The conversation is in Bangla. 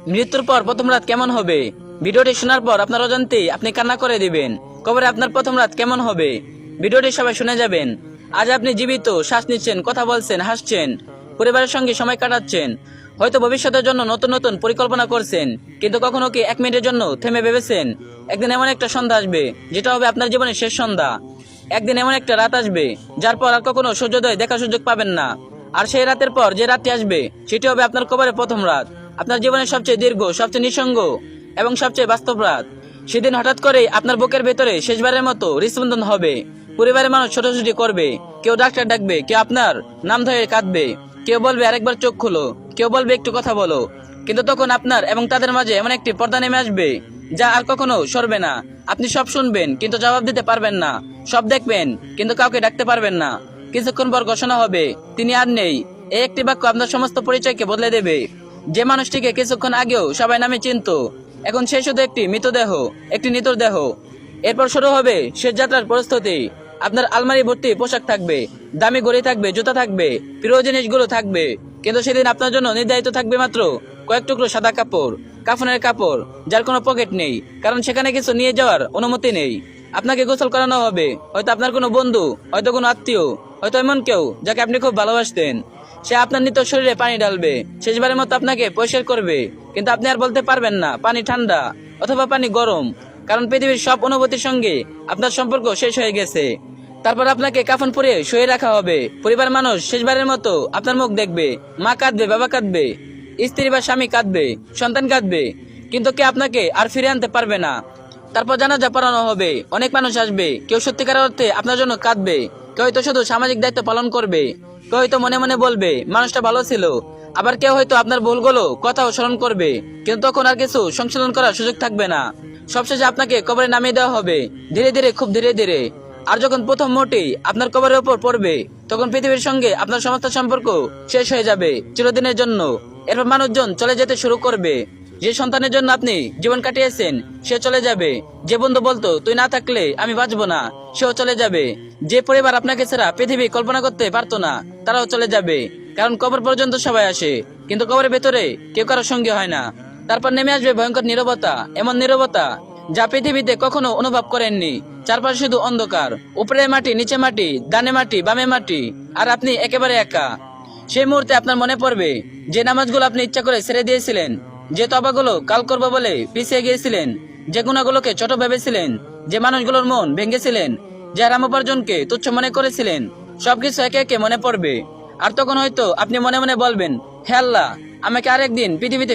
মৃত্যুর পর প্রথম রাত কেমন হবে? ভিডিওটি শোনার পর আপনার অজান্তেই আপনি কান্না করে দিবেন। কবরে আপনার প্রথম রাত কেমন হবে? ভিডিওটি সবাই শুনে যাবেন। আজ আপনি জীবিত, শ্বাস নিচ্ছেন, কথা বলছেন, হাসছেন, পরিবারের সঙ্গে সময় কাটাচ্ছেন, হয়তো ভবিষ্যতের জন্য নতুন নতুন পরিকল্পনা করছেন, কিন্তু কখনো কি 1 মিনিটের জন্য থেমে ভেবেছেন একদিন এমন একটা সন্ধ্যা আসবে যেটা হবে আপনার জীবনের শেষ সন্ধ্যা? একদিন এমন একটা রাত আসবে যার পর আর কখনো সূর্যোদয় দেখার সুযোগ পাবেন না। আর সেই রাতের পর যে রাতটি আসবে সেটি হবে আপনার কবরের প্রথম রাত, আপনার জীবনের সবচেয়ে দীর্ঘ, সবচেয়ে নিঃসঙ্গ এবং সবচেয়ে বাস্তব রাত। সেদিন হঠাৎ করেই আপনার বুকের ভেতরে শেষবারের মতো হৃদস্পন্দন হবে। পরিবারের মানুষ ছোটাছুটি করবে, কেউ ডাক্তার ডাকবে, কেউ আপনার নাম ধরে কাঁদবে, কেউ বলবে আরেকবার চোখ খুলো, কেউ বলবে একটু কথা বলো। কিন্তু তখন আপনার এবং তাদের মাঝে এমন একটি পর্দা নেমে আসবে যা আর কখনো সরবে না। আপনি সব শুনবেন কিন্তু জবাব দিতে পারবেন না, সব দেখবেন কিন্তু কাউকে ডাকতে পারবেন না। কিছুক্ষণ পর ঘোষণা হবে তিনি আর নেই। এই একটি বাক্য আপনার সমস্ত পরিচয়কে বদলে দেবে। যে মানুষটিকে কিছুক্ষণ আগেও সবাই নামে চিনতো, এখন সে শুধু একটি মৃতদেহ, একটি নিতর দেহ। এরপর শুরু হবে শেষ যাত্রার প্রস্তুতি। আপনার আলমারি ভর্তি পোশাক থাকবে, দামি ঘড়ি থাকবে, জুতা থাকবে, প্রিয় জিনিসগুলো থাকবে, কিন্তু সেদিন আপনার জন্য নির্ধারিত থাকবে মাত্র কয়েক টুকরো সাদা কাপড়, কাফনের কাপড়, যার কোনো পকেট নেই, কারণ সেখানে কিছু নিয়ে যাওয়ার অনুমতি নেই। আপনাকে গোসল করানো হবে, হয়তো আপনার কোনো বন্ধু, হয়তো কোনো আত্মীয়, হয়তো এমন কেউ যাকে আপনি খুব ভালোবাসতেন। সে আপনার নিত্য শরীরে পানি ঢালবে, শেষবারের মতো আপনাকে পরিষ্কার করবে, কিন্তু আপনি আর বলতে পারবেন না পানি ঠান্ডা অথবা পানি গরম, কারণ পৃথিবীর সব অনুভূতির সঙ্গে আপনার সম্পর্ক শেষ হয়ে গেছে। তারপর আপনাকে কাফন পরিয়ে শুয়ে রাখা হবে। পরিবার মানুষ শেষবারের মতো আপনার মুখ দেখবে। মা কাঁদবে, বাবা কাঁদবে, স্ত্রী বা স্বামী কাঁদবে, সন্তান কাঁদবে, কিন্তু কে আপনাকে আর ফিরে আনতে পারবে না। তারপর জানাজা পড়ানো হবে, অনেক মানুষ আসবে, কেউ সত্যিকার অর্থে আপনার জন্য কাঁদবে, কেউ হয়তো শুধু সামাজিক দায়িত্ব পালন করবে, কেউ হয়তো মনে মনে বলবে মানুষটা ভালো ছিল, আবার কেউ হয়তো আপনার ভুলগুলো কথাও স্মরণ করবে, কিন্তু তখন আর কিছু সংশোধন করার সুযোগ থাকবে না। সবশেষে আপনাকে কবরে নামিয়ে দেওয়া হবে, ধীরে ধীরে, খুব ধীরে ধীরে। আর যখন প্রথম মোটি আপনার কবরের উপর পড়বে, তখন পৃথিবীর সঙ্গে আপনার সমস্ত সম্পর্ক শেষ হয়ে যাবে চিরদিনের জন্য। এরপর মানুষজন চলে যেতে শুরু করবে। যে সন্তানের জন্য আপনি জীবন কাটিয়েছেন সে চলে যাবে, যে বন্ধু বলতো তুই না থাকলে আমি বাঁচবো না সেও চলে যাবে, যে পরিবার আপনাকে ছাড়া পৃথিবী কল্পনা করতে পারতো না তারাও চলে যাবে। কারণ কবর পর্যন্ত সবাই আসে, কিন্তু কবরের ভেতরে কেউ কারোর সঙ্গে হয় না। তারপর নেমে আসবে ভয়ঙ্কর নীরবতা, এমন নীরবতা যা পৃথিবীতে কখনো অনুভব করেননি। চারপাশে শুধু অন্ধকার, উপরে মাটি, নিচে মাটি, ডানে মাটি, বামে মাটি, আর আপনি একেবারে একা। সেই মুহূর্তে আপনার মনে পড়বে যে নামাজগুলো আপনি ইচ্ছা করে ছেড়ে দিয়েছিলেন, যে তবাগুলো কাল করবো বলে পিছিয়ে গিয়েছিলেন, যে গুণাগুলোকে ছোট ভেবেছিলেন, যে মানুষগুলোর মন ভেঙেছিলেন, যে আরাম উপার্জনকে তুচ্ছ মনে করেছিলেন, সবকিছু একে একে মনে পড়বে। আর তখন হয়তো আপনি মনে মনে বলবেন, হে আল্লাহ, আমাকে আরেকদিন পৃথিবীতে